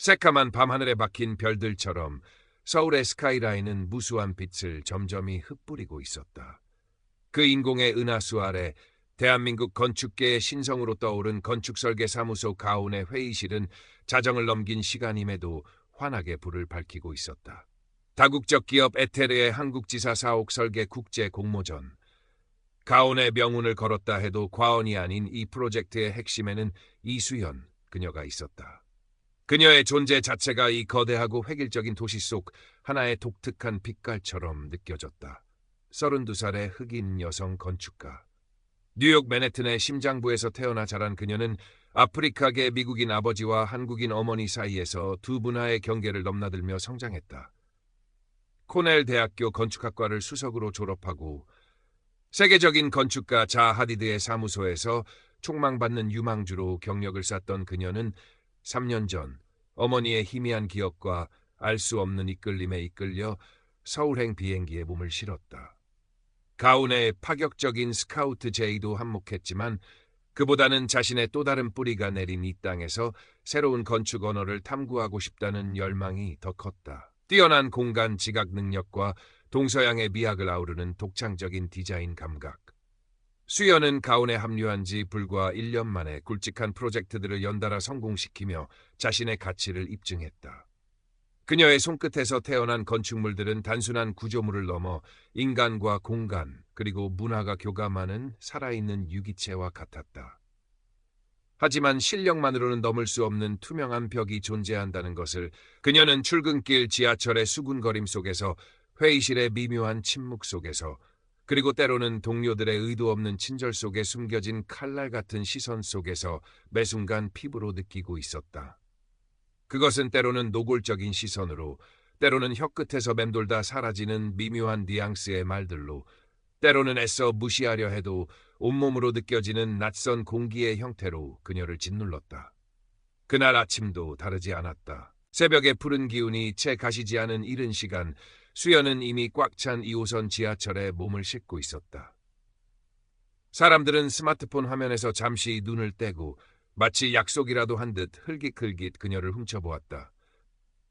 새까만 밤하늘에 박힌 별들처럼 서울의 스카이라인은 무수한 빛을 점점이 흩뿌리고 있었다. 그 인공의 은하수 아래 대한민국 건축계의 신성으로 떠오른 건축설계사무소 가온의 회의실은 자정을 넘긴 시간임에도 환하게 불을 밝히고 있었다. 다국적 기업 에테르의 한국지사 사옥 설계 국제 공모전. 가온의 명운을 걸었다 해도 과언이 아닌 이 프로젝트의 핵심에는 이수연 그녀가 있었다. 그녀의 존재 자체가 이 거대하고 획일적인 도시 속 하나의 독특한 빛깔처럼 느껴졌다. 32살의 흑인 여성 건축가. 뉴욕 맨해튼의 심장부에서 태어나 자란 그녀는 아프리카계 미국인 아버지와 한국인 어머니 사이에서 두 문화의 경계를 넘나들며 성장했다. 코넬 대학교 건축학과를 수석으로 졸업하고 세계적인 건축가 자 하디드의 사무소에서 촉망받는 유망주로 경력을 쌓던 그녀는 3년 전 어머니의 희미한 기억과 알 수 없는 이끌림에 이끌려 서울행 비행기에 몸을 실었다. 가운의 파격적인 스카우트 제의도 한몫했지만 그보다는 자신의 또 다른 뿌리가 내린 이 땅에서 새로운 건축 언어를 탐구하고 싶다는 열망이 더 컸다. 뛰어난 공간 지각 능력과 동서양의 미학을 아우르는 독창적인 디자인 감각. 수연은 가온에 합류한 지 불과 1년 만에 굵직한 프로젝트들을 연달아 성공시키며 자신의 가치를 입증했다. 그녀의 손끝에서 태어난 건축물들은 단순한 구조물을 넘어 인간과 공간 그리고 문화가 교감하는 살아있는 유기체와 같았다. 하지만 실력만으로는 넘을 수 없는 투명한 벽이 존재한다는 것을 그녀는 출근길 지하철의 수군거림 속에서 회의실의 미묘한 침묵 속에서 그리고 때로는 동료들의 의도 없는 친절 속에 숨겨진 칼날 같은 시선 속에서 매 순간 피부로 느끼고 있었다. 그것은 때로는 노골적인 시선으로, 때로는 혀끝에서 맴돌다 사라지는 미묘한 뉘앙스의 말들로, 때로는 애써 무시하려 해도 온몸으로 느껴지는 낯선 공기의 형태로 그녀를 짓눌렀다. 그날 아침도 다르지 않았다. 새벽의 푸른 기운이 채 가시지 않은 이른 시간, 수연은 이미 꽉 찬 2호선 지하철에 몸을 싣고 있었다. 사람들은 스마트폰 화면에서 잠시 눈을 떼고 마치 약속이라도 한 듯 흘깃흘깃 그녀를 훔쳐보았다.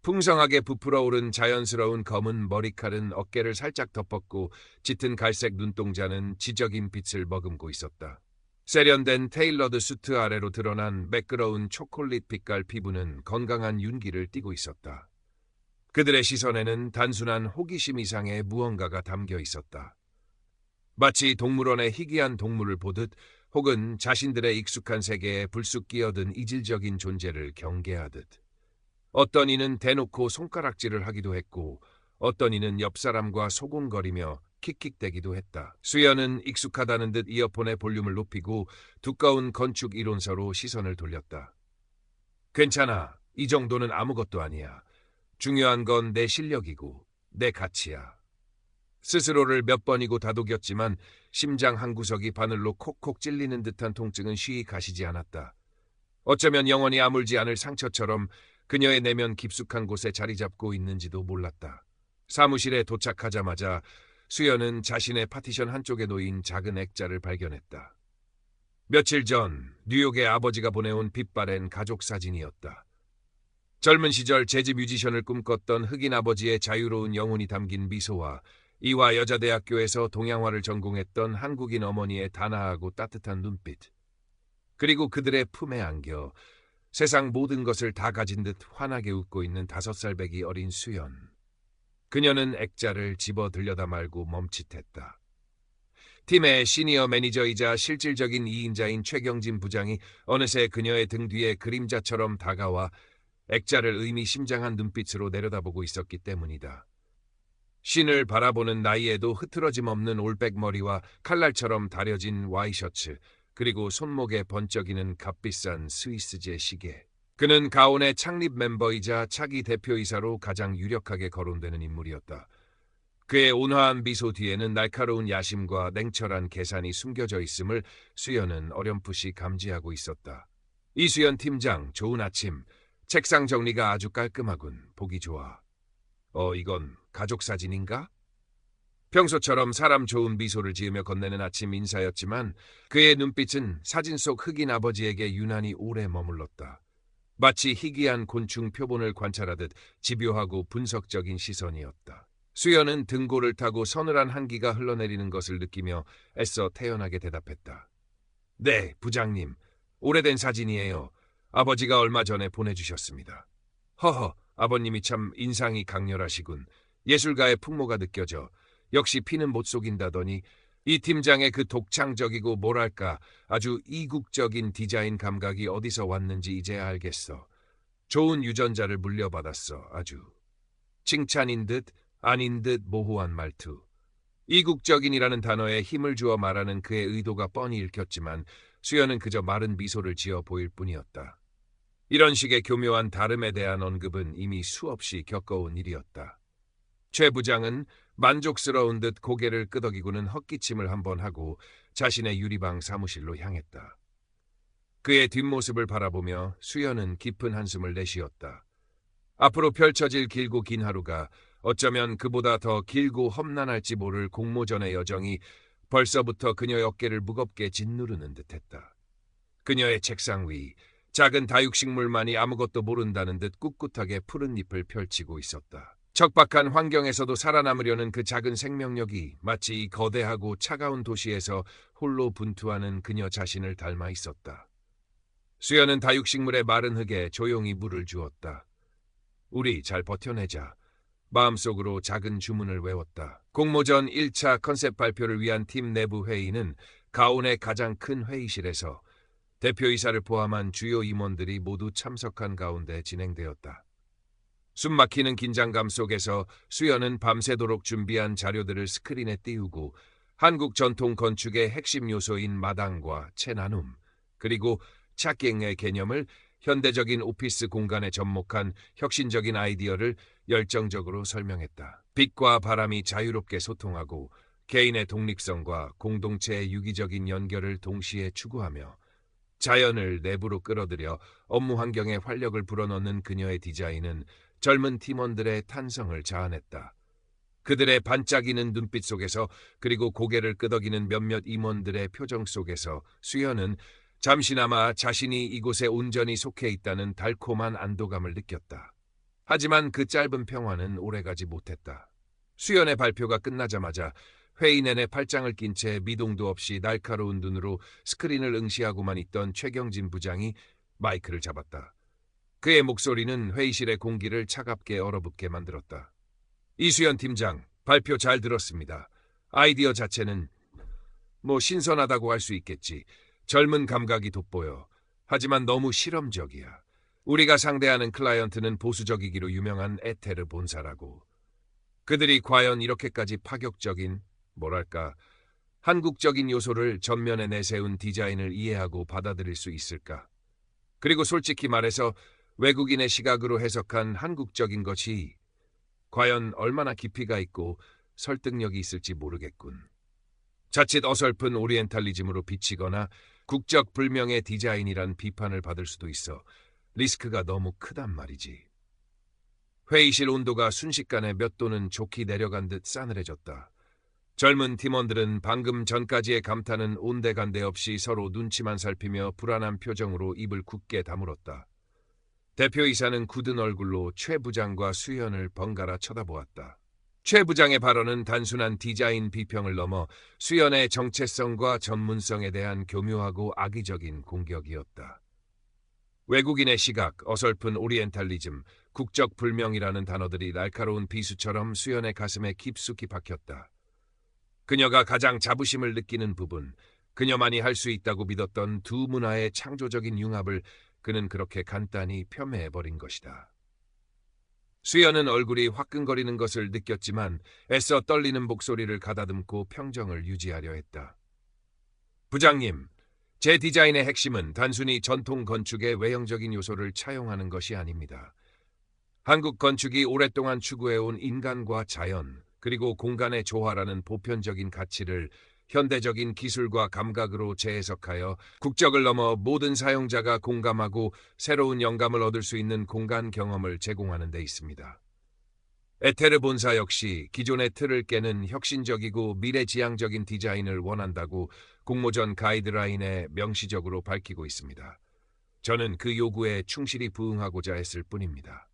풍성하게 부풀어 오른 자연스러운 검은 머리칼은 어깨를 살짝 덮었고 짙은 갈색 눈동자는 지적인 빛을 머금고 있었다. 세련된 테일러드 수트 아래로 드러난 매끄러운 초콜릿 빛깔 피부는 건강한 윤기를 띠고 있었다. 그들의 시선에는 단순한 호기심 이상의 무언가가 담겨 있었다. 마치 동물원의 희귀한 동물을 보듯 혹은 자신들의 익숙한 세계에 불쑥 끼어든 이질적인 존재를 경계하듯. 어떤 이는 대놓고 손가락질을 하기도 했고 어떤 이는 옆 사람과 소곤거리며 킥킥대기도 했다. 수연은 익숙하다는 듯 이어폰의 볼륨을 높이고 두꺼운 건축 이론서로 시선을 돌렸다. 괜찮아. 이 정도는 아무것도 아니야. 중요한 건 내 실력이고 내 가치야. 스스로를 몇 번이고 다독였지만 심장 한 구석이 바늘로 콕콕 찔리는 듯한 통증은 쉬이 가시지 않았다. 어쩌면 영원히 아물지 않을 상처처럼 그녀의 내면 깊숙한 곳에 자리 잡고 있는지도 몰랐다. 사무실에 도착하자마자 수연은 자신의 파티션 한쪽에 놓인 작은 액자를 발견했다. 며칠 전 뉴욕의 아버지가 보내온 빛바랜 가족 사진이었다. 젊은 시절 재즈 뮤지션을 꿈꿨던 흑인 아버지의 자유로운 영혼이 담긴 미소와 이화 여자대학교에서 동양화를 전공했던 한국인 어머니의 단아하고 따뜻한 눈빛. 그리고 그들의 품에 안겨 세상 모든 것을 다 가진 듯 환하게 웃고 있는 5살배기 어린 수연. 그녀는 액자를 집어 들여다 말고 멈칫했다. 팀의 시니어 매니저이자 실질적인 2인자인 최경진 부장이 어느새 그녀의 등 뒤에 그림자처럼 다가와 액자를 의미심장한 눈빛으로 내려다보고 있었기 때문이다. 신을 바라보는 나이에도 흐트러짐 없는 올백 머리와 칼날처럼 다려진 와이셔츠, 그리고 손목에 번쩍이는 값비싼 스위스제 시계. 그는 가온의 창립 멤버이자 차기 대표이사로 가장 유력하게 거론되는 인물이었다. 그의 온화한 미소 뒤에는 날카로운 야심과 냉철한 계산이 숨겨져 있음을 수연은 어렴풋이 감지하고 있었다. 이수연 팀장, 좋은 아침. 책상 정리가 아주 깔끔하군. 보기 좋아. 이건 가족 사진인가? 평소처럼 사람 좋은 미소를 지으며 건네는 아침 인사였지만 그의 눈빛은 사진 속 흑인 아버지에게 유난히 오래 머물렀다. 마치 희귀한 곤충 표본을 관찰하듯 집요하고 분석적인 시선이었다. 수연은 등골을 타고 서늘한 한기가 흘러내리는 것을 느끼며 애써 태연하게 대답했다. 네, 부장님. 오래된 사진이에요. 아버지가 얼마 전에 보내주셨습니다. 허허, 아버님이 참 인상이 강렬하시군. 예술가의 풍모가 느껴져. 역시 피는 못 속인다더니 이 팀장의 그 독창적이고 뭐랄까 아주 이국적인 디자인 감각이 어디서 왔는지 이제야 알겠어. 좋은 유전자를 물려받았어, 아주. 칭찬인 듯 아닌 듯 모호한 말투. 이국적인이라는 단어에 힘을 주어 말하는 그의 의도가 뻔히 읽혔지만 수연은 그저 마른 미소를 지어 보일 뿐이었다. 이런 식의 교묘한 다름에 대한 언급은 이미 수없이 겪어온 일이었다. 최 부장은 만족스러운 듯 고개를 끄덕이고는 헛기침을 한번 하고 자신의 유리방 사무실로 향했다. 그의 뒷모습을 바라보며 수연은 깊은 한숨을 내쉬었다. 앞으로 펼쳐질 길고 긴 하루가 어쩌면 그보다 더 길고 험난할지 모를 공모전의 여정이 벌써부터 그녀의 어깨를 무겁게 짓누르는 듯했다. 그녀의 책상 위 작은 다육식물만이 아무것도 모른다는 듯 꿋꿋하게 푸른 잎을 펼치고 있었다. 척박한 환경에서도 살아남으려는 그 작은 생명력이 마치 이 거대하고 차가운 도시에서 홀로 분투하는 그녀 자신을 닮아 있었다. 수연은 다육식물의 마른 흙에 조용히 물을 주었다. 우리 잘 버텨내자. 마음속으로 작은 주문을 외웠다. 공모전 1차 컨셉 발표를 위한 팀 내부 회의는 가온의 가장 큰 회의실에서 대표이사를 포함한 주요 임원들이 모두 참석한 가운데 진행되었다. 숨막히는 긴장감 속에서 수연은 밤새도록 준비한 자료들을 스크린에 띄우고 한국 전통 건축의 핵심 요소인 마당과 채 나눔, 그리고 차갱의 개념을 현대적인 오피스 공간에 접목한 혁신적인 아이디어를 열정적으로 설명했다. 빛과 바람이 자유롭게 소통하고 개인의 독립성과 공동체의 유기적인 연결을 동시에 추구하며 자연을 내부로 끌어들여 업무 환경에 활력을 불어넣는 그녀의 디자인은 젊은 팀원들의 탄성을 자아냈다. 그들의 반짝이는 눈빛 속에서 그리고 고개를 끄덕이는 몇몇 임원들의 표정 속에서 수연은 잠시나마 자신이 이곳에 온전히 속해 있다는 달콤한 안도감을 느꼈다. 하지만 그 짧은 평화는 오래가지 못했다. 수연의 발표가 끝나자마자 회의 내내 팔짱을 낀 채 미동도 없이 날카로운 눈으로 스크린을 응시하고만 있던 최경진 부장이 마이크를 잡았다. 그의 목소리는 회의실의 공기를 차갑게 얼어붙게 만들었다. 이수연 팀장, 발표 잘 들었습니다. 아이디어 자체는 신선하다고 할 수 있겠지. 젊은 감각이 돋보여. 하지만 너무 실험적이야. 우리가 상대하는 클라이언트는 보수적이기로 유명한 에테르 본사라고. 그들이 과연 이렇게까지 파격적인, 뭐랄까, 한국적인 요소를 전면에 내세운 디자인을 이해하고 받아들일 수 있을까? 그리고 솔직히 말해서 외국인의 시각으로 해석한 한국적인 것이 과연 얼마나 깊이가 있고 설득력이 있을지 모르겠군. 자칫 어설픈 오리엔탈리즘으로 비치거나 국적 불명의 디자인이란 비판을 받을 수도 있어 리스크가 너무 크단 말이지. 회의실 온도가 순식간에 몇 도는 좋게 내려간 듯 싸늘해졌다. 젊은 팀원들은 방금 전까지의 감탄은 온데간데 없이 서로 눈치만 살피며 불안한 표정으로 입을 굳게 다물었다. 대표이사는 굳은 얼굴로 최 부장과 수연을 번갈아 쳐다보았다. 최 부장의 발언은 단순한 디자인 비평을 넘어 수연의 정체성과 전문성에 대한 교묘하고 악의적인 공격이었다. 외국인의 시각, 어설픈 오리엔탈리즘, 국적 불명이라는 단어들이 날카로운 비수처럼 수연의 가슴에 깊숙이 박혔다. 그녀가 가장 자부심을 느끼는 부분, 그녀만이 할 수 있다고 믿었던 두 문화의 창조적인 융합을 그는 그렇게 간단히 폄훼해버린 것이다. 수연은 얼굴이 화끈거리는 것을 느꼈지만 애써 떨리는 목소리를 가다듬고 평정을 유지하려 했다. 부장님, 제 디자인의 핵심은 단순히 전통 건축의 외형적인 요소를 차용하는 것이 아닙니다. 한국 건축이 오랫동안 추구해온 인간과 자연, 그리고 공간의 조화라는 보편적인 가치를 현대적인 기술과 감각으로 재해석하여 국적을 넘어 모든 사용자가 공감하고 새로운 영감을 얻을 수 있는 공간 경험을 제공하는 데 있습니다. 에테르 본사 역시 기존의 틀을 깨는 혁신적이고 미래지향적인 디자인을 원한다고 공모전 가이드라인에 명시적으로 밝히고 있습니다. 저는 그 요구에 충실히 부응하고자 했을 뿐입니다.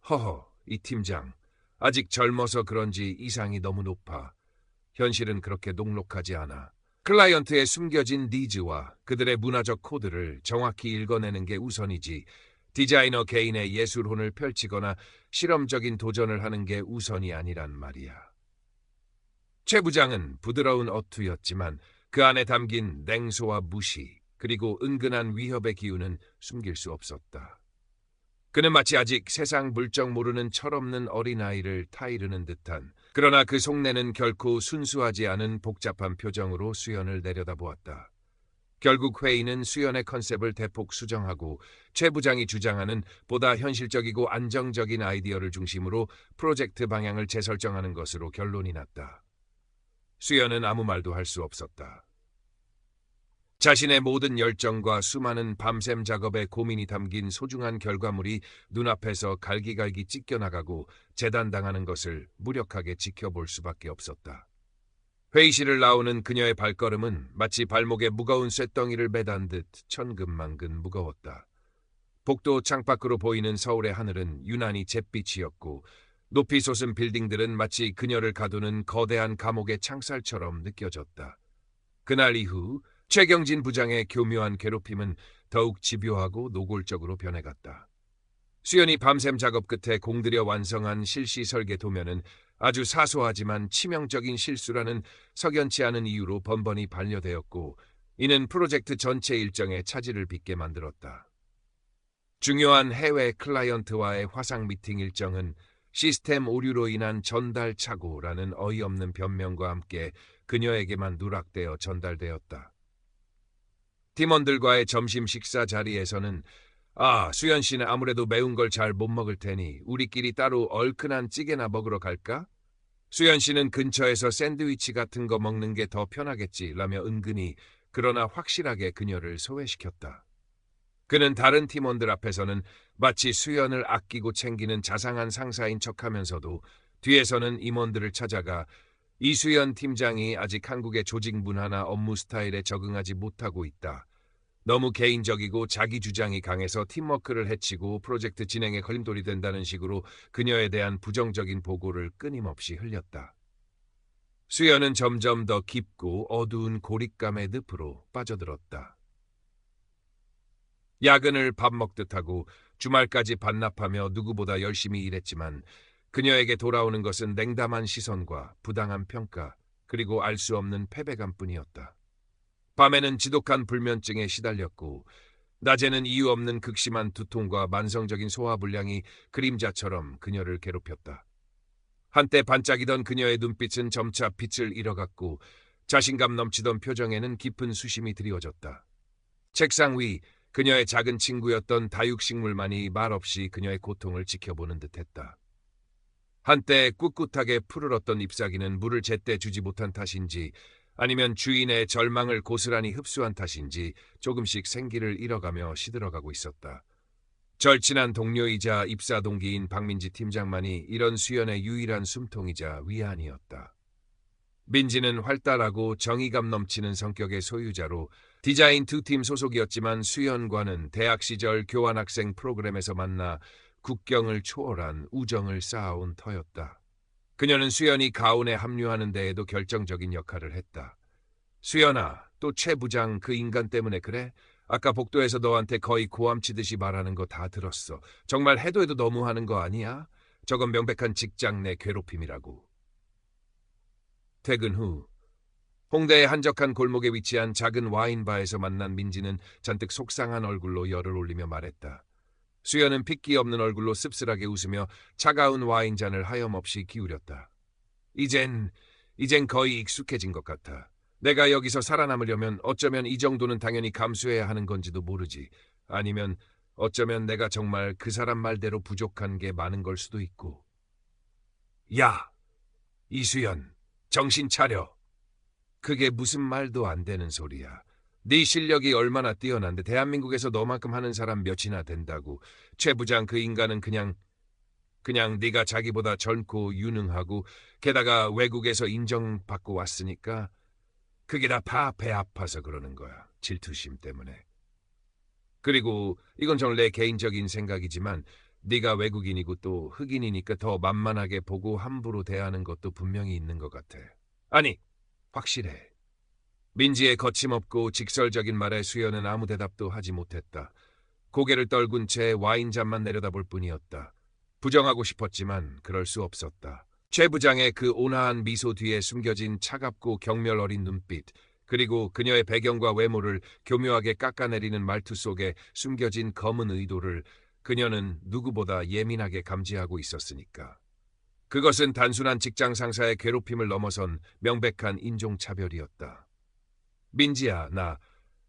허허, 이 팀장. 아직 젊어서 그런지 이상이 너무 높아. 현실은 그렇게 녹록하지 않아. 클라이언트의 숨겨진 니즈와 그들의 문화적 코드를 정확히 읽어내는 게 우선이지, 디자이너 개인의 예술혼을 펼치거나 실험적인 도전을 하는 게 우선이 아니란 말이야. 최 부장은 부드러운 어투였지만 그 안에 담긴 냉소와 무시, 그리고 은근한 위협의 기운은 숨길 수 없었다. 그는 마치 아직 세상 물정 모르는 철없는 어린아이를 타이르는 듯한, 그러나 그 속내는 결코 순수하지 않은 복잡한 표정으로 수연을 내려다보았다. 결국 회의는 수연의 컨셉을 대폭 수정하고 최 부장이 주장하는 보다 현실적이고 안정적인 아이디어를 중심으로 프로젝트 방향을 재설정하는 것으로 결론이 났다. 수연은 아무 말도 할 수 없었다. 자신의 모든 열정과 수많은 밤샘 작업에 고민이 담긴 소중한 결과물이 눈앞에서 갈기갈기 찢겨나가고 재단당하는 것을 무력하게 지켜볼 수밖에 없었다. 회의실을 나오는 그녀의 발걸음은 마치 발목에 무거운 쇳덩이를 매단 듯 천근만근 무거웠다. 복도 창밖으로 보이는 서울의 하늘은 유난히 잿빛이었고 높이 솟은 빌딩들은 마치 그녀를 가두는 거대한 감옥의 창살처럼 느껴졌다. 그날 이후 최경진 부장의 교묘한 괴롭힘은 더욱 집요하고 노골적으로 변해갔다. 수연이 밤샘 작업 끝에 공들여 완성한 실시 설계 도면은 아주 사소하지만 치명적인 실수라는 석연치 않은 이유로 번번이 반려되었고, 이는 프로젝트 전체 일정에 차질을 빚게 만들었다. 중요한 해외 클라이언트와의 화상 미팅 일정은 시스템 오류로 인한 전달 착오라는 어이없는 변명과 함께 그녀에게만 누락되어 전달되었다. 팀원들과의 점심 식사 자리에서는 수연 씨는 아무래도 매운 걸 잘 못 먹을 테니 우리끼리 따로 얼큰한 찌개나 먹으러 갈까? 수연 씨는 근처에서 샌드위치 같은 거 먹는 게 더 편하겠지 라며 은근히 그러나 확실하게 그녀를 소외시켰다. 그는 다른 팀원들 앞에서는 마치 수연을 아끼고 챙기는 자상한 상사인 척하면서도 뒤에서는 임원들을 찾아가 이수연 팀장이 아직 한국의 조직 문화나 업무 스타일에 적응하지 못하고 있다. 너무 개인적이고 자기 주장이 강해서 팀워크를 해치고 프로젝트 진행에 걸림돌이 된다는 식으로 그녀에 대한 부정적인 보고를 끊임없이 흘렸다. 수연은 점점 더 깊고 어두운 고립감의 늪으로 빠져들었다. 야근을 밥 먹듯 하고 주말까지 반납하며 누구보다 열심히 일했지만 그녀에게 돌아오는 것은 냉담한 시선과 부당한 평가, 그리고 알 수 없는 패배감뿐이었다. 밤에는 지독한 불면증에 시달렸고 낮에는 이유 없는 극심한 두통과 만성적인 소화불량이 그림자처럼 그녀를 괴롭혔다. 한때 반짝이던 그녀의 눈빛은 점차 빛을 잃어갔고 자신감 넘치던 표정에는 깊은 수심이 드리워졌다. 책상 위 그녀의 작은 친구였던 다육식물만이 말없이 그녀의 고통을 지켜보는 듯했다. 한때 꿋꿋하게 푸르렀던 잎사귀는 물을 제때 주지 못한 탓인지 아니면 주인의 절망을 고스란히 흡수한 탓인지 조금씩 생기를 잃어가며 시들어가고 있었다. 절친한 동료이자 입사 동기인 박민지 팀장만이 이런 수연의 유일한 숨통이자 위안이었다. 민지는 활달하고 정의감 넘치는 성격의 소유자로 디자인 2팀 소속이었지만 수연과는 대학 시절 교환학생 프로그램에서 만나 국경을 초월한 우정을 쌓아온 터였다. 그녀는 수연이 가온에 합류하는 데에도 결정적인 역할을 했다. 수연아, 또 최 부장 그 인간 때문에 그래? 아까 복도에서 너한테 거의 고함치듯이 말하는 거 다 들었어. 정말 해도 너무하는 거 아니야? 저건 명백한 직장 내 괴롭힘이라고. 퇴근 후 홍대의 한적한 골목에 위치한 작은 와인바에서 만난 민지는 잔뜩 속상한 얼굴로 열을 올리며 말했다. 수연은 핏기 없는 얼굴로 씁쓸하게 웃으며 차가운 와인잔을 하염없이 기울였다. 이젠 거의 익숙해진 것 같아. 내가 여기서 살아남으려면 어쩌면 이 정도는 당연히 감수해야 하는 건지도 모르지. 아니면 어쩌면 내가 정말 그 사람 말대로 부족한 게 많은 걸 수도 있고. 야, 이수연, 정신 차려. 그게 무슨 말도 안 되는 소리야. 네 실력이 얼마나 뛰어난데 대한민국에서 너만큼 하는 사람 몇이나 된다고. 최 부장 그 인간은 그냥 네가 자기보다 젊고 유능하고 게다가 외국에서 인정받고 왔으니까 그게 다 배 아파서 그러는 거야. 질투심 때문에. 그리고 이건 정말 내 개인적인 생각이지만 네가 외국인이고 또 흑인이니까 더 만만하게 보고 함부로 대하는 것도 분명히 있는 것 같아. 아니, 확실해. 민지의 거침없고 직설적인 말에 수연은 아무 대답도 하지 못했다. 고개를 떨군 채 와인잔만 내려다볼 뿐이었다. 부정하고 싶었지만 그럴 수 없었다. 최 부장의 그 온화한 미소 뒤에 숨겨진 차갑고 경멸 어린 눈빛, 그리고 그녀의 배경과 외모를 교묘하게 깎아내리는 말투 속에 숨겨진 검은 의도를 그녀는 누구보다 예민하게 감지하고 있었으니까. 그것은 단순한 직장 상사의 괴롭힘을 넘어선 명백한 인종차별이었다. 민지야, 나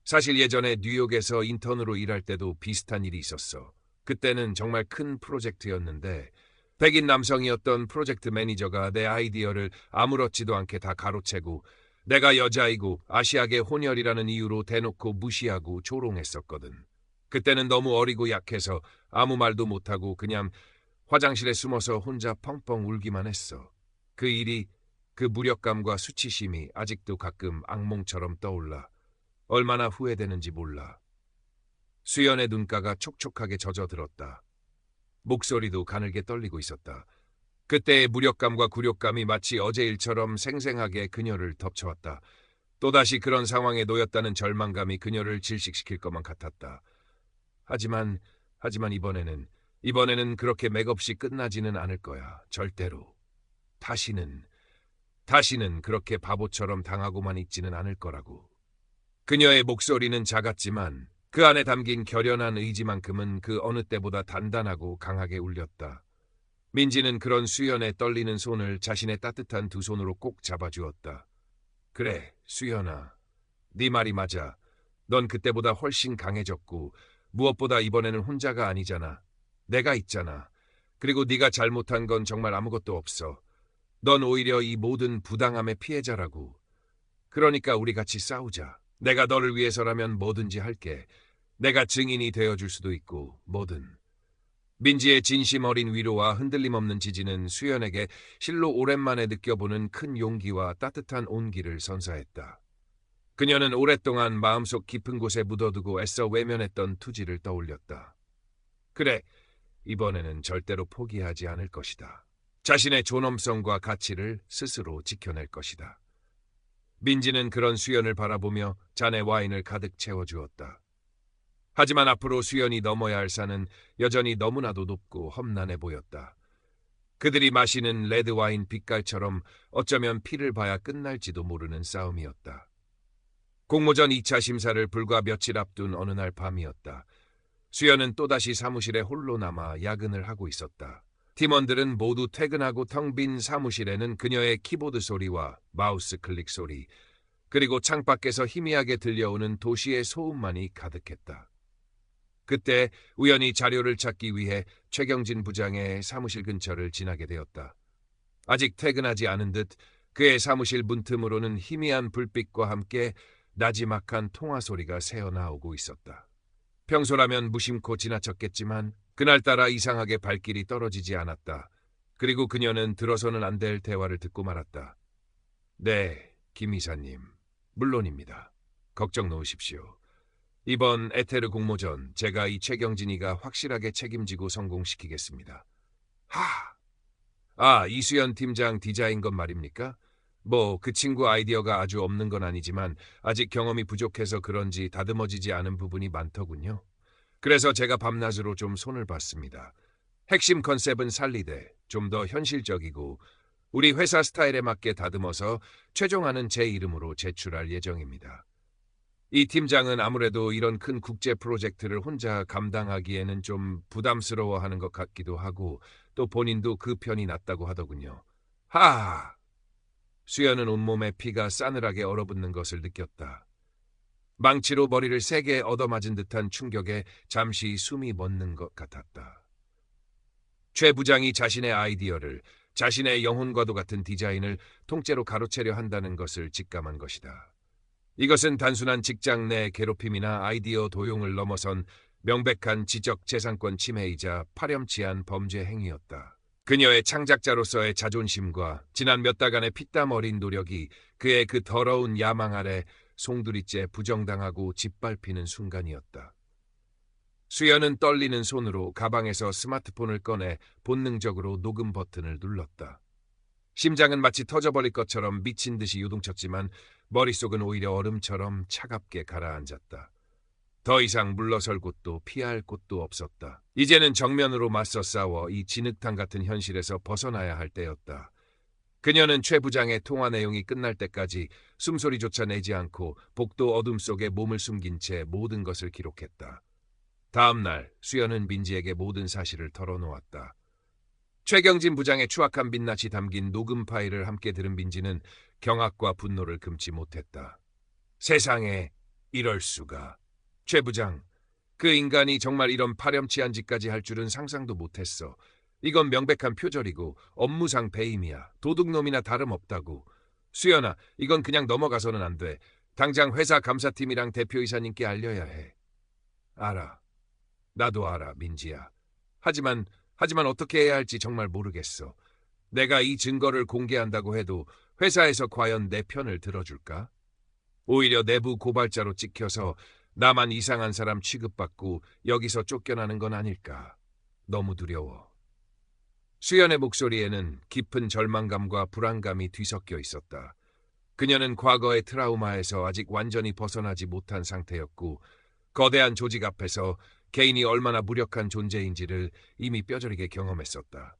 사실 예전에 뉴욕에서 인턴으로 일할 때도 비슷한 일이 있었어. 그때는 정말 큰 프로젝트였는데 백인 남성이었던 프로젝트 매니저가 내 아이디어를 아무렇지도 않게 다 가로채고 내가 여자이고 아시아계 혼혈이라는 이유로 대놓고 무시하고 조롱했었거든. 그때는 너무 어리고 약해서 아무 말도 못하고 그냥 화장실에 숨어서 혼자 펑펑 울기만 했어. 그 일이, 그 무력감과 수치심이 아직도 가끔 악몽처럼 떠올라. 얼마나 후회되는지 몰라. 수연의 눈가가 촉촉하게 젖어들었다. 목소리도 가늘게 떨리고 있었다. 그때의 무력감과 굴욕감이 마치 어제 일처럼 생생하게 그녀를 덮쳐왔다. 또다시 그런 상황에 놓였다는 절망감이 그녀를 질식시킬 것만 같았다. 하지만 이번에는 그렇게 맥없이 끝나지는 않을 거야. 절대로. 다시는 그렇게 바보처럼 당하고만 있지는 않을 거라고. 그녀의 목소리는 작았지만 그 안에 담긴 결연한 의지만큼은 그 어느 때보다 단단하고 강하게 울렸다. 민지는 그런 수연의 떨리는 손을 자신의 따뜻한 두 손으로 꼭 잡아주었다. 그래, 수연아. 네 말이 맞아. 넌 그때보다 훨씬 강해졌고 무엇보다 이번에는 혼자가 아니잖아. 내가 있잖아. 그리고 네가 잘못한 건 정말 아무것도 없어. 넌 오히려 이 모든 부당함의 피해자라고. 그러니까 우리 같이 싸우자. 내가 너를 위해서라면 뭐든지 할게. 내가 증인이 되어줄 수도 있고 뭐든. 민지의 진심 어린 위로와 흔들림 없는 지지는 수연에게 실로 오랜만에 느껴보는 큰 용기와 따뜻한 온기를 선사했다. 그녀는 오랫동안 마음속 깊은 곳에 묻어두고 애써 외면했던 투지를 떠올렸다. 그래, 이번에는 절대로 포기하지 않을 것이다. 자신의 존엄성과 가치를 스스로 지켜낼 것이다. 민지는 그런 수연을 바라보며 잔에 와인을 가득 채워주었다. 하지만 앞으로 수연이 넘어야 할 산은 여전히 너무나도 높고 험난해 보였다. 그들이 마시는 레드와인 빛깔처럼 어쩌면 피를 봐야 끝날지도 모르는 싸움이었다. 공모전 2차 심사를 불과 며칠 앞둔 어느 날 밤이었다. 수연은 또다시 사무실에 홀로 남아 야근을 하고 있었다. 팀원들은 모두 퇴근하고 텅 빈 사무실에는 그녀의 키보드 소리와 마우스 클릭 소리, 그리고 창밖에서 희미하게 들려오는 도시의 소음만이 가득했다. 그때 우연히 자료를 찾기 위해 최경진 부장의 사무실 근처를 지나게 되었다. 아직 퇴근하지 않은 듯 그의 사무실 문틈으로는 희미한 불빛과 함께 나지막한 통화 소리가 새어나오고 있었다. 평소라면 무심코 지나쳤겠지만 그날따라 이상하게 발길이 떨어지지 않았다. 그리고 그녀는 들어서는 안 될 대화를 듣고 말았다. 네, 김 이사님. 물론입니다. 걱정 놓으십시오. 이번 에테르 공모전 제가 이 최경진이가 확실하게 책임지고 성공시키겠습니다. 이수연 팀장 디자인 건 말입니까? 그 친구 아이디어가 아주 없는 건 아니지만 아직 경험이 부족해서 그런지 다듬어지지 않은 부분이 많더군요. 그래서 제가 밤낮으로 좀 손을 봤습니다. 핵심 컨셉은 살리되 좀 더 현실적이고 우리 회사 스타일에 맞게 다듬어서 최종안은 제 이름으로 제출할 예정입니다. 이 팀장은 아무래도 이런 큰 국제 프로젝트를 혼자 감당하기에는 좀 부담스러워하는 것 같기도 하고 또 본인도 그 편이 낫다고 하더군요. 수연은 온몸에 피가 싸늘하게 얼어붙는 것을 느꼈다. 망치로 머리를 세게 얻어맞은 듯한 충격에 잠시 숨이 멎는 것 같았다. 최 부장이 자신의 아이디어를, 자신의 영혼과도 같은 디자인을 통째로 가로채려 한다는 것을 직감한 것이다. 이것은 단순한 직장 내 괴롭힘이나 아이디어 도용을 넘어선 명백한 지적 재산권 침해이자 파렴치한 범죄 행위였다. 그녀의 창작자로서의 자존심과 지난 몇 달간의 피땀 어린 노력이 그의 그 더러운 야망 아래 송두리째 부정당하고 짓밟히는 순간이었다. 수연은 떨리는 손으로 가방에서 스마트폰을 꺼내 본능적으로 녹음 버튼을 눌렀다. 심장은 마치 터져버릴 것처럼 미친 듯이 요동쳤지만 머릿속은 오히려 얼음처럼 차갑게 가라앉았다. 더 이상 물러설 곳도 피할 곳도 없었다. 이제는 정면으로 맞서 싸워 이 진흙탕 같은 현실에서 벗어나야 할 때였다. 그녀는 최 부장의 통화 내용이 끝날 때까지 숨소리조차 내지 않고 복도 어둠 속에 몸을 숨긴 채 모든 것을 기록했다. 다음 날 수연은 민지에게 모든 사실을 털어놓았다. 최경진 부장의 추악한 민낯이 담긴 녹음 파일을 함께 들은 민지는 경악과 분노를 금치 못했다. 세상에 이럴 수가. 최 부장, 그 인간이 정말 이런 파렴치한 짓까지 할 줄은 상상도 못했어. 이건 명백한 표절이고 업무상 배임이야. 도둑놈이나 다름없다고. 수연아, 이건 그냥 넘어가서는 안 돼. 당장 회사 감사팀이랑 대표이사님께 알려야 해. 알아. 나도 알아, 민지야. 하지만 어떻게 해야 할지 정말 모르겠어. 내가 이 증거를 공개한다고 해도 회사에서 과연 내 편을 들어줄까? 오히려 내부 고발자로 찍혀서 나만 이상한 사람 취급받고 여기서 쫓겨나는 건 아닐까. 너무 두려워. 수연의 목소리에는 깊은 절망감과 불안감이 뒤섞여 있었다. 그녀는 과거의 트라우마에서 아직 완전히 벗어나지 못한 상태였고 거대한 조직 앞에서 개인이 얼마나 무력한 존재인지를 이미 뼈저리게 경험했었다.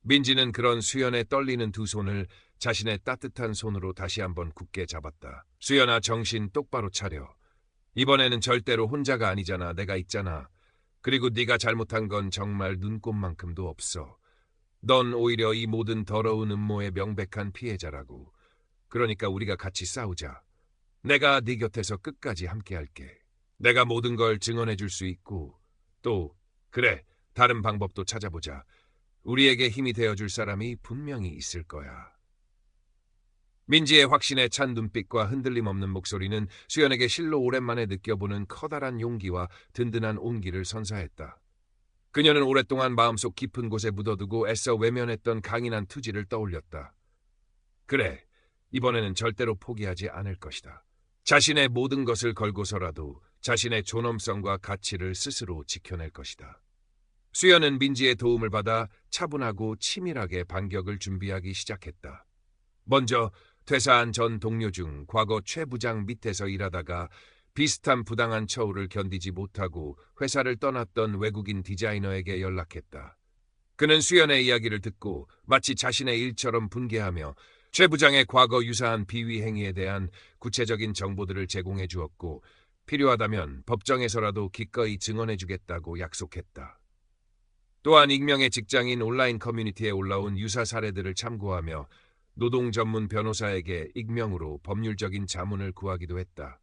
민지는 그런 수연의 떨리는 두 손을 자신의 따뜻한 손으로 다시 한번 굳게 잡았다. 수연아, 정신 똑바로 차려. 이번에는 절대로 혼자가 아니잖아. 내가 있잖아. 그리고 네가 잘못한 건 정말 눈꼽만큼도 없어. 넌 오히려 이 모든 더러운 음모의 명백한 피해자라고. 그러니까 우리가 같이 싸우자. 내가 네 곁에서 끝까지 함께할게. 내가 모든 걸 증언해 줄 수 있고 또 그래, 다른 방법도 찾아보자. 우리에게 힘이 되어줄 사람이 분명히 있을 거야. 민지의 확신에 찬 눈빛과 흔들림 없는 목소리는 수연에게 실로 오랜만에 느껴보는 커다란 용기와 든든한 온기를 선사했다. 그녀는 오랫동안 마음속 깊은 곳에 묻어두고 애써 외면했던 강인한 투지를 떠올렸다. 그래, 이번에는 절대로 포기하지 않을 것이다. 자신의 모든 것을 걸고서라도 자신의 존엄성과 가치를 스스로 지켜낼 것이다. 수연은 민지의 도움을 받아 차분하고 치밀하게 반격을 준비하기 시작했다. 먼저 퇴사한 전 동료 중 과거 최 부장 밑에서 일하다가 비슷한 부당한 처우를 견디지 못하고 회사를 떠났던 외국인 디자이너에게 연락했다. 그는 수연의 이야기를 듣고 마치 자신의 일처럼 분개하며 최 부장의 과거 유사한 비위 행위에 대한 구체적인 정보들을 제공해 주었고 필요하다면 법정에서라도 기꺼이 증언해 주겠다고 약속했다. 또한 익명의 직장인 온라인 커뮤니티에 올라온 유사 사례들을 참고하며 노동 전문 변호사에게 익명으로 법률적인 자문을 구하기도 했다.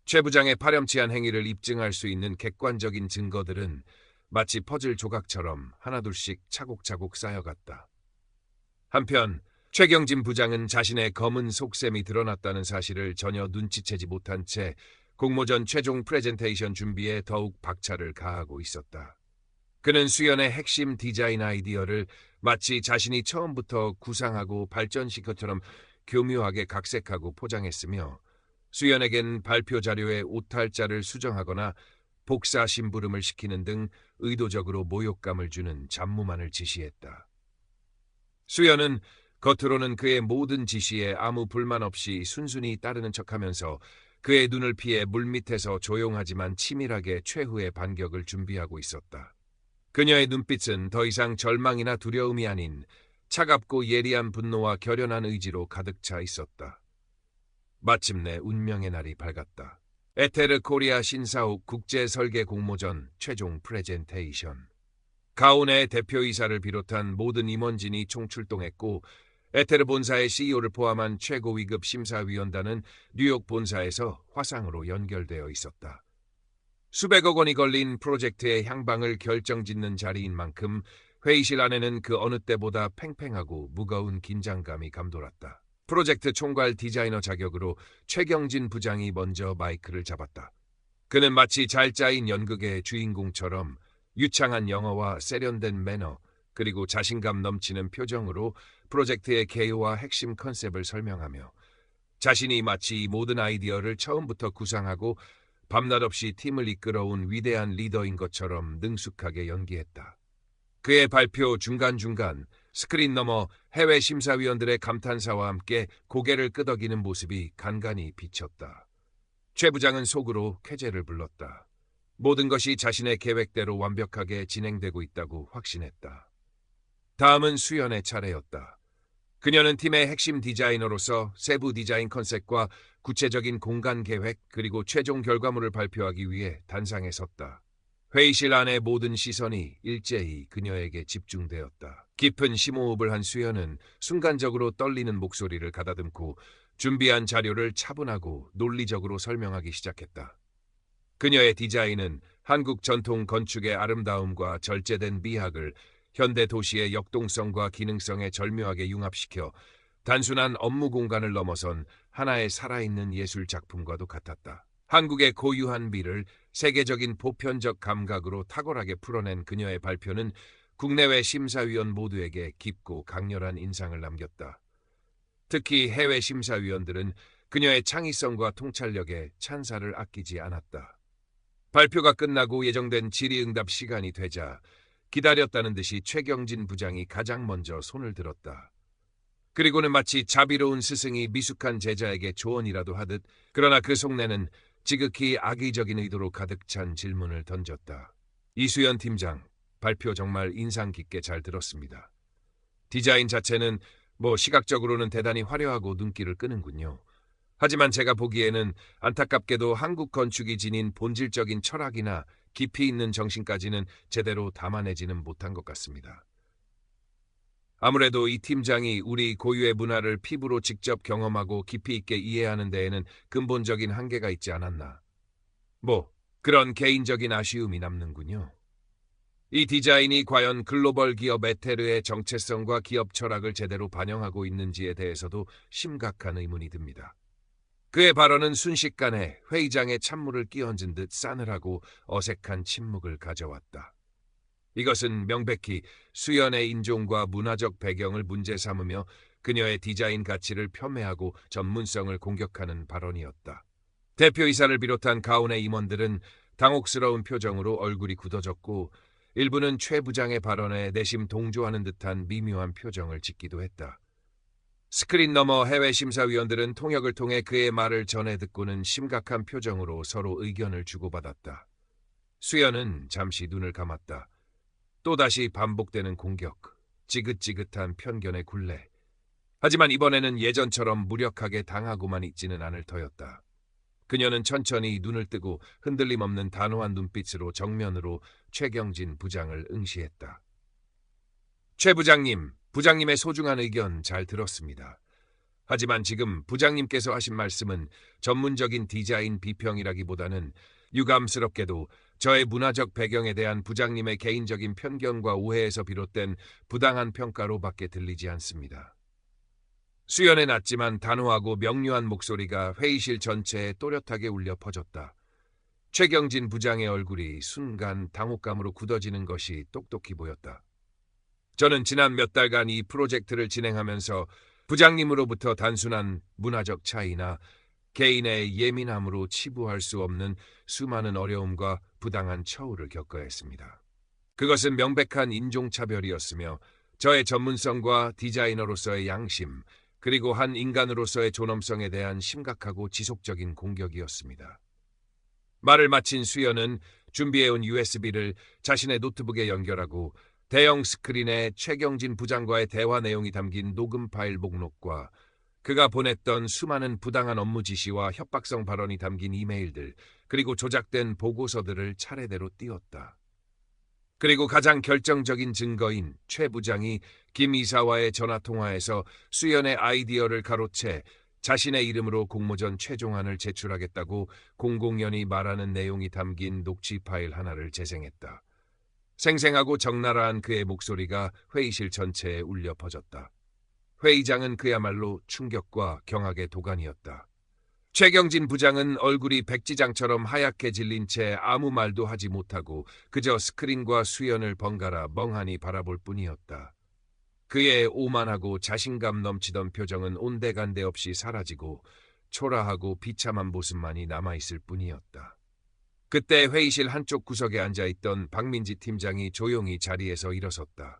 최 부장의 파렴치한 행위를 입증할 수 있는 객관적인 증거들은 마치 퍼즐 조각처럼 하나둘씩 차곡차곡 쌓여갔다. 한편 최경진 부장은 자신의 검은 속셈이 드러났다는 사실을 전혀 눈치채지 못한 채 공모전 최종 프레젠테이션 준비에 더욱 박차를 가하고 있었다. 그는 수연의 핵심 디자인 아이디어를 마치 자신이 처음부터 구상하고 발전시킨 것처럼 교묘하게 각색하고 포장했으며 수연에겐 발표 자료에 오탈자를 수정하거나 복사 심부름을 시키는 등 의도적으로 모욕감을 주는 잡무만을 지시했다. 수연은 겉으로는 그의 모든 지시에 아무 불만 없이 순순히 따르는 척하면서 그의 눈을 피해 물밑에서 조용하지만 치밀하게 최후의 반격을 준비하고 있었다. 그녀의 눈빛은 더 이상 절망이나 두려움이 아닌 차갑고 예리한 분노와 결연한 의지로 가득 차 있었다. 마침내 운명의 날이 밝았다. 에테르 코리아 신사옥 국제설계 공모전 최종 프레젠테이션. 가온의 대표이사를 비롯한 모든 임원진이 총출동했고 에테르 본사의 CEO를 포함한 최고 위급 심사위원단은 뉴욕 본사에서 화상으로 연결되어 있었다. 수백억 원이 걸린 프로젝트의 향방을 결정짓는 자리인 만큼 회의실 안에는 그 어느 때보다 팽팽하고 무거운 긴장감이 감돌았다. 프로젝트 총괄 디자이너 자격으로 최경진 부장이 먼저 마이크를 잡았다. 그는 마치 잘 짜인 연극의 주인공처럼 유창한 영어와 세련된 매너 그리고 자신감 넘치는 표정으로 프로젝트의 개요와 핵심 컨셉을 설명하며 자신이 마치 이 모든 아이디어를 처음부터 구상하고 밤낮 없이 팀을 이끌어온 위대한 리더인 것처럼 능숙하게 연기했다. 그의 발표 중간중간 스크린 너머 해외 심사위원들의 감탄사와 함께 고개를 끄덕이는 모습이 간간히 비쳤다. 최 부장은 속으로 쾌재를 불렀다. 모든 것이 자신의 계획대로 완벽하게 진행되고 있다고 확신했다. 다음은 수연의 차례였다. 그녀는 팀의 핵심 디자이너로서 세부 디자인 컨셉과 구체적인 공간 계획 그리고 최종 결과물을 발표하기 위해 단상에 섰다. 회의실 안의 모든 시선이 일제히 그녀에게 집중되었다. 깊은 심호흡을 한 수연은 순간적으로 떨리는 목소리를 가다듬고 준비한 자료를 차분하고 논리적으로 설명하기 시작했다. 그녀의 디자인은 한국 전통 건축의 아름다움과 절제된 미학을 현대 도시의 역동성과 기능성에 절묘하게 융합시켜 단순한 업무 공간을 넘어선 하나의 살아있는 예술 작품과도 같았다. 한국의 고유한 미를 세계적인 보편적 감각으로 탁월하게 풀어낸 그녀의 발표는 국내외 심사위원 모두에게 깊고 강렬한 인상을 남겼다. 특히 해외 심사위원들은 그녀의 창의성과 통찰력에 찬사를 아끼지 않았다. 발표가 끝나고 예정된 질의응답 시간이 되자 기다렸다는 듯이 최경진 부장이 가장 먼저 손을 들었다. 그리고는 마치 자비로운 스승이 미숙한 제자에게 조언이라도 하듯 그러나 그 속내는 지극히 악의적인 의도로 가득 찬 질문을 던졌다. 이수연 팀장, 발표 정말 인상 깊게 잘 들었습니다. 디자인 자체는 시각적으로는 대단히 화려하고 눈길을 끄는군요. 하지만 제가 보기에는 안타깝게도 한국 건축이 지닌 본질적인 철학이나 깊이 있는 정신까지는 제대로 담아내지는 못한 것 같습니다. 아무래도 이 팀장이 우리 고유의 문화를 피부로 직접 경험하고 깊이 있게 이해하는 데에는 근본적인 한계가 있지 않았나. 그런 개인적인 아쉬움이 남는군요. 이 디자인이 과연 글로벌 기업 에테르의 정체성과 기업 철학을 제대로 반영하고 있는지에 대해서도 심각한 의문이 듭니다. 그의 발언은 순식간에 회의장에 찬물을 끼얹은 듯 싸늘하고 어색한 침묵을 가져왔다. 이것은 명백히 수연의 인종과 문화적 배경을 문제 삼으며 그녀의 디자인 가치를 폄훼하고 전문성을 공격하는 발언이었다. 대표이사를 비롯한 가운의 임원들은 당혹스러운 표정으로 얼굴이 굳어졌고 일부는 최 부장의 발언에 내심 동조하는 듯한 미묘한 표정을 짓기도 했다. 스크린 너머 해외 심사위원들은 통역을 통해 그의 말을 전해 듣고는 심각한 표정으로 서로 의견을 주고받았다. 수연은 잠시 눈을 감았다. 또다시 반복되는 공격, 지긋지긋한 편견의 굴레. 하지만 이번에는 예전처럼 무력하게 당하고만 있지는 않을 터였다. 그녀는 천천히 눈을 뜨고 흔들림 없는 단호한 눈빛으로 정면으로 최경진 부장을 응시했다. 최 부장님, 부장님의 소중한 의견 잘 들었습니다. 하지만 지금 부장님께서 하신 말씀은 전문적인 디자인 비평이라기보다는 유감스럽게도 저의 문화적 배경에 대한 부장님의 개인적인 편견과 오해에서 비롯된 부당한 평가로밖에 들리지 않습니다. 수연의 낮지만 단호하고 명료한 목소리가 회의실 전체에 또렷하게 울려 퍼졌다. 최경진 부장의 얼굴이 순간 당혹감으로 굳어지는 것이 똑똑히 보였다. 저는 지난 몇 달간 이 프로젝트를 진행하면서 부장님으로부터 단순한 문화적 차이나 개인의 예민함으로 치부할 수 없는 수많은 어려움과 부당한 처우를 겪어야 했습니다. 그것은 명백한 인종차별이었으며 저의 전문성과 디자이너로서의 양심, 그리고 한 인간으로서의 존엄성에 대한 심각하고 지속적인 공격이었습니다. 말을 마친 수연은 준비해온 USB를 자신의 노트북에 연결하고 대형 스크린에 최경진 부장과의 대화 내용이 담긴 녹음 파일 목록과 그가 보냈던 수많은 부당한 업무 지시와 협박성 발언이 담긴 이메일들, 그리고 조작된 보고서들을 차례대로 띄웠다. 그리고 가장 결정적인 증거인 최 부장이 김 이사와의 전화통화에서 수연의 아이디어를 가로채 자신의 이름으로 공모전 최종안을 제출하겠다고 공공연히 말하는 내용이 담긴 녹취 파일 하나를 재생했다. 생생하고 적나라한 그의 목소리가 회의실 전체에 울려 퍼졌다. 회의장은 그야말로 충격과 경악의 도가니였다. 최경진 부장은 얼굴이 백지장처럼 하얗게 질린 채 아무 말도 하지 못하고 그저 스크린과 수연을 번갈아 멍하니 바라볼 뿐이었다. 그의 오만하고 자신감 넘치던 표정은 온데간데 없이 사라지고 초라하고 비참한 모습만이 남아있을 뿐이었다. 그때 회의실 한쪽 구석에 앉아있던 박민지 팀장이 조용히 자리에서 일어섰다.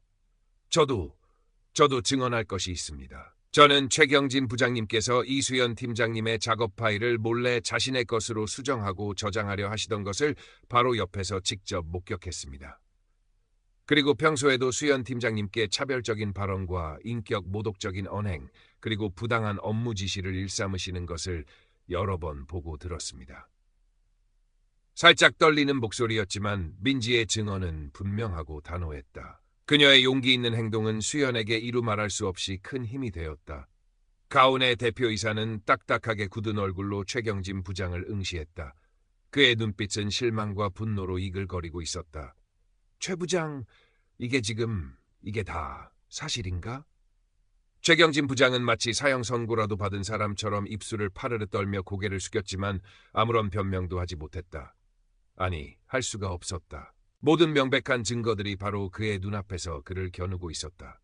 저도 증언할 것이 있습니다. 저는 최경진 부장님께서 이수연 팀장님의 작업 파일을 몰래 자신의 것으로 수정하고 저장하려 하시던 것을 바로 옆에서 직접 목격했습니다. 그리고 평소에도 수연 팀장님께 차별적인 발언과 인격 모독적인 언행, 그리고 부당한 업무 지시를 일삼으시는 것을 여러 번 보고 들었습니다. 살짝 떨리는 목소리였지만 민지의 증언은 분명하고 단호했다. 그녀의 용기 있는 행동은 수연에게 이루 말할 수 없이 큰 힘이 되었다. 가온의 대표이사는 딱딱하게 굳은 얼굴로 최경진 부장을 응시했다. 그의 눈빛은 실망과 분노로 이글거리고 있었다. 최 부장, 이게 다 사실인가? 최경진 부장은 마치 사형 선고라도 받은 사람처럼 입술을 파르르 떨며 고개를 숙였지만 아무런 변명도 하지 못했다. 아니, 할 수가 없었다. 모든 명백한 증거들이 바로 그의 눈앞에서 그를 겨누고 있었다.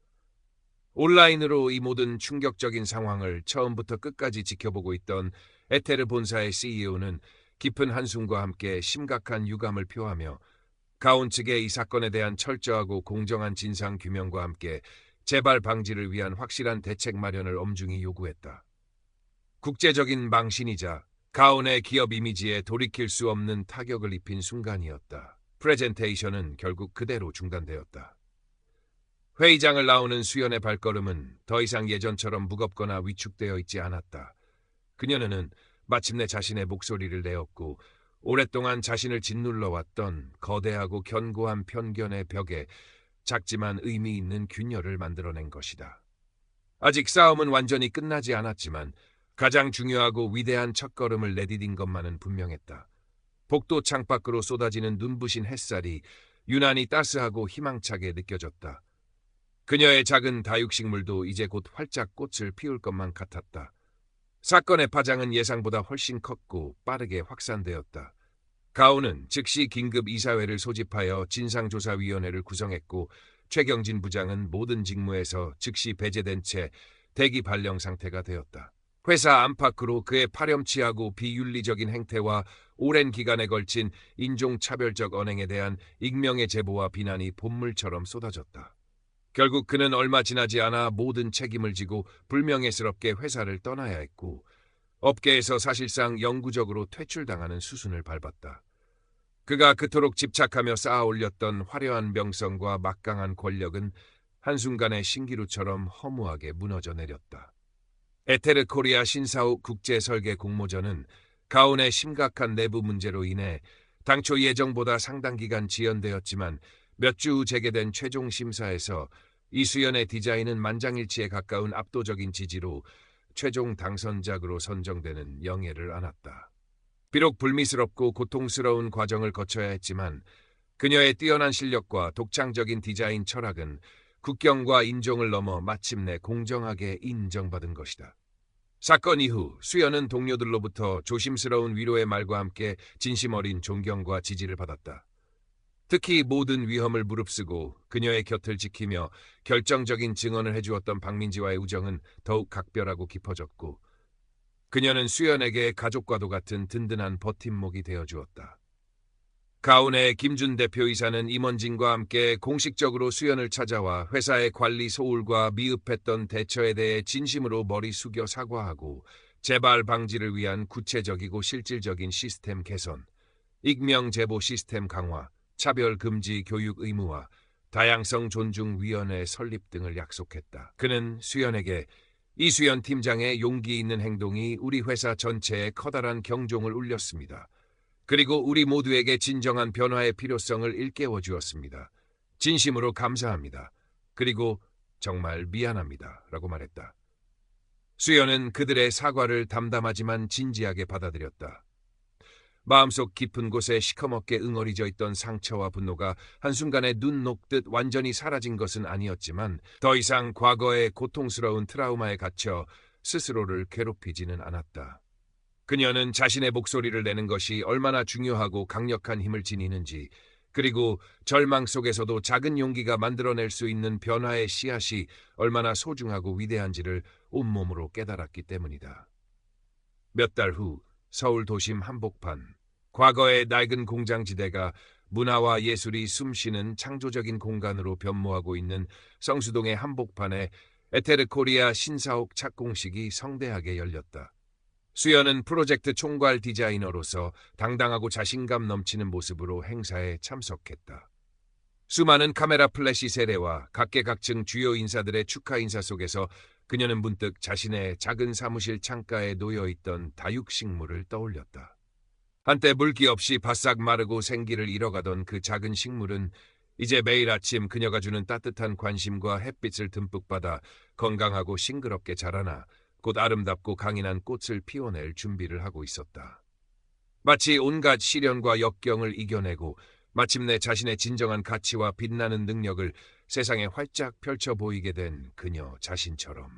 온라인으로 이 모든 충격적인 상황을 처음부터 끝까지 지켜보고 있던 에테르 본사의 CEO는 깊은 한숨과 함께 심각한 유감을 표하며 가온 측의 이 사건에 대한 철저하고 공정한 진상 규명과 함께 재발 방지를 위한 확실한 대책 마련을 엄중히 요구했다. 국제적인 망신이자 가온의 기업 이미지에 돌이킬 수 없는 타격을 입힌 순간이었다. 프레젠테이션은 결국 그대로 중단되었다. 회의장을 나오는 수연의 발걸음은 더 이상 예전처럼 무겁거나 위축되어 있지 않았다. 그녀는 마침내 자신의 목소리를 내었고 오랫동안 자신을 짓눌러왔던 거대하고 견고한 편견의 벽에 작지만 의미 있는 균열을 만들어낸 것이다. 아직 싸움은 완전히 끝나지 않았지만 가장 중요하고 위대한 첫걸음을 내디딘 것만은 분명했다. 복도 창밖으로 쏟아지는 눈부신 햇살이 유난히 따스하고 희망차게 느껴졌다. 그녀의 작은 다육식물도 이제 곧 활짝 꽃을 피울 것만 같았다. 사건의 파장은 예상보다 훨씬 컸고 빠르게 확산되었다. 가온은 즉시 긴급 이사회를 소집하여 진상조사위원회를 구성했고 최경진 부장은 모든 직무에서 즉시 배제된 채 대기 발령 상태가 되었다. 회사 안팎으로 그의 파렴치하고 비윤리적인 행태와 오랜 기간에 걸친 인종차별적 언행에 대한 익명의 제보와 비난이 본물처럼 쏟아졌다. 결국 그는 얼마 지나지 않아 모든 책임을 지고 불명예스럽게 회사를 떠나야 했고 업계에서 사실상 영구적으로 퇴출당하는 수순을 밟았다. 그가 그토록 집착하며 쌓아 올렸던 화려한 명성과 막강한 권력은 한순간에 신기루처럼 허무하게 무너져 내렸다. 에테르 코리아 신사옥 국제설계 공모전은 가온의 심각한 내부 문제로 인해 당초 예정보다 상당 기간 지연되었지만 몇 주 후 재개된 최종 심사에서 이수연의 디자인은 만장일치에 가까운 압도적인 지지로 최종 당선작으로 선정되는 영예를 안았다. 비록 불미스럽고 고통스러운 과정을 거쳐야 했지만 그녀의 뛰어난 실력과 독창적인 디자인 철학은 국경과 인종을 넘어 마침내 공정하게 인정받은 것이다. 사건 이후 수연은 동료들로부터 조심스러운 위로의 말과 함께 진심 어린 존경과 지지를 받았다. 특히 모든 위험을 무릅쓰고 그녀의 곁을 지키며 결정적인 증언을 해주었던 박민지와의 우정은 더욱 각별하고 깊어졌고 그녀는 수연에게 가족과도 같은 든든한 버팀목이 되어주었다. 가온의 김준 대표이사는 임원진과 함께 공식적으로 수연을 찾아와 회사의 관리 소홀과 미흡했던 대처에 대해 진심으로 머리 숙여 사과하고 재발 방지를 위한 구체적이고 실질적인 시스템 개선, 익명 제보 시스템 강화, 차별 금지 교육 의무화, 다양성 존중 위원회 설립 등을 약속했다. 그는 수연에게 이수연 팀장의 용기 있는 행동이 우리 회사 전체에 커다란 경종을 울렸습니다. 그리고 우리 모두에게 진정한 변화의 필요성을 일깨워 주었습니다. 진심으로 감사합니다. 그리고 정말 미안합니다. 라고 말했다. 수연은 그들의 사과를 담담하지만 진지하게 받아들였다. 마음속 깊은 곳에 시커멓게 응어리져 있던 상처와 분노가 한순간에 눈 녹듯 완전히 사라진 것은 아니었지만 더 이상 과거의 고통스러운 트라우마에 갇혀 스스로를 괴롭히지는 않았다. 그녀는 자신의 목소리를 내는 것이 얼마나 중요하고 강력한 힘을 지니는지, 그리고 절망 속에서도 작은 용기가 만들어낼 수 있는 변화의 씨앗이 얼마나 소중하고 위대한지를 온몸으로 깨달았기 때문이다. 몇 달 후 서울 도심 한복판, 과거의 낡은 공장지대가 문화와 예술이 숨쉬는 창조적인 공간으로 변모하고 있는 성수동의 한복판에 에테르 코리아 신사옥 착공식이 성대하게 열렸다. 수연은 프로젝트 총괄 디자이너로서 당당하고 자신감 넘치는 모습으로 행사에 참석했다. 수많은 카메라 플래시 세례와 각계각층 주요 인사들의 축하 인사 속에서 그녀는 문득 자신의 작은 사무실 창가에 놓여있던 다육식물을 떠올렸다. 한때 물기 없이 바싹 마르고 생기를 잃어가던 그 작은 식물은 이제 매일 아침 그녀가 주는 따뜻한 관심과 햇빛을 듬뿍 받아 건강하고 싱그럽게 자라나 곧 아름답고 강인한 꽃을 피워낼 준비를 하고 있었다. 마치 온갖 시련과 역경을 이겨내고 마침내 자신의 진정한 가치와 빛나는 능력을 세상에 활짝 펼쳐 보이게 된 그녀 자신처럼.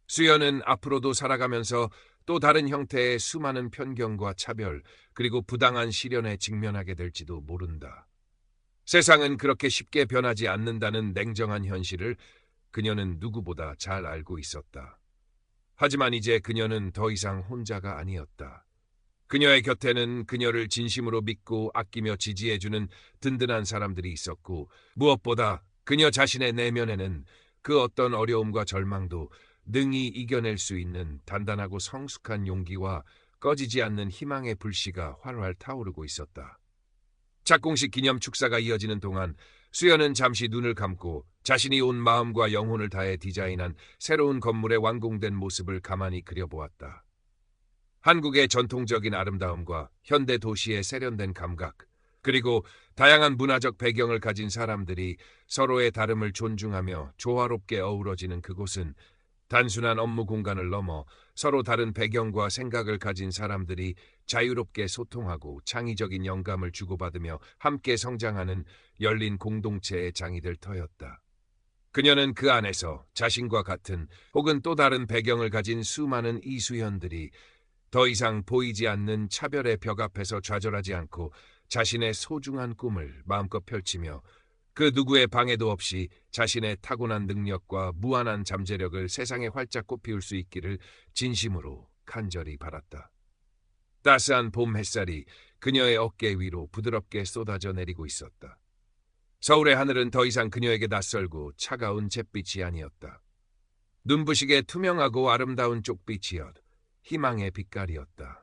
수연은 앞으로도 살아가면서 또 다른 형태의 수많은 편견과 차별, 그리고 부당한 시련에 직면하게 될지도 모른다. 세상은 그렇게 쉽게 변하지 않는다는 냉정한 현실을 그녀는 누구보다 잘 알고 있었다. 하지만 이제 그녀는 더 이상 혼자가 아니었다. 그녀의 곁에는 그녀를 진심으로 믿고 아끼며 지지해주는 든든한 사람들이 있었고, 무엇보다 그녀 자신의 내면에는 그 어떤 어려움과 절망도 능히 이겨낼 수 있는 단단하고 성숙한 용기와 꺼지지 않는 희망의 불씨가 활활 타오르고 있었다. 착공식 기념 축사가 이어지는 동안 수연은 잠시 눈을 감고 자신이 온 마음과 영혼을 다해 디자인한 새로운 건물의 완공된 모습을 가만히 그려보았다. 한국의 전통적인 아름다움과 현대 도시의 세련된 감각, 그리고 다양한 문화적 배경을 가진 사람들이 서로의 다름을 존중하며 조화롭게 어우러지는 그곳은 단순한 업무 공간을 넘어 서로 다른 배경과 생각을 가진 사람들이 자유롭게 소통하고 창의적인 영감을 주고받으며 함께 성장하는 열린 공동체의 장이 될 터였다. 그녀는 그 안에서 자신과 같은 혹은 또 다른 배경을 가진 수많은 이수연들이 더 이상 보이지 않는 차별의 벽 앞에서 좌절하지 않고 자신의 소중한 꿈을 마음껏 펼치며 그 누구의 방해도 없이 자신의 타고난 능력과 무한한 잠재력을 세상에 활짝 꽃피울 수 있기를 진심으로 간절히 바랐다. 따스한 봄 햇살이 그녀의 어깨 위로 부드럽게 쏟아져 내리고 있었다. 서울의 하늘은 더 이상 그녀에게 낯설고 차가운 잿빛이 아니었다. 눈부시게 투명하고 아름다운 쪽빛이었 희망의 빛깔이었다.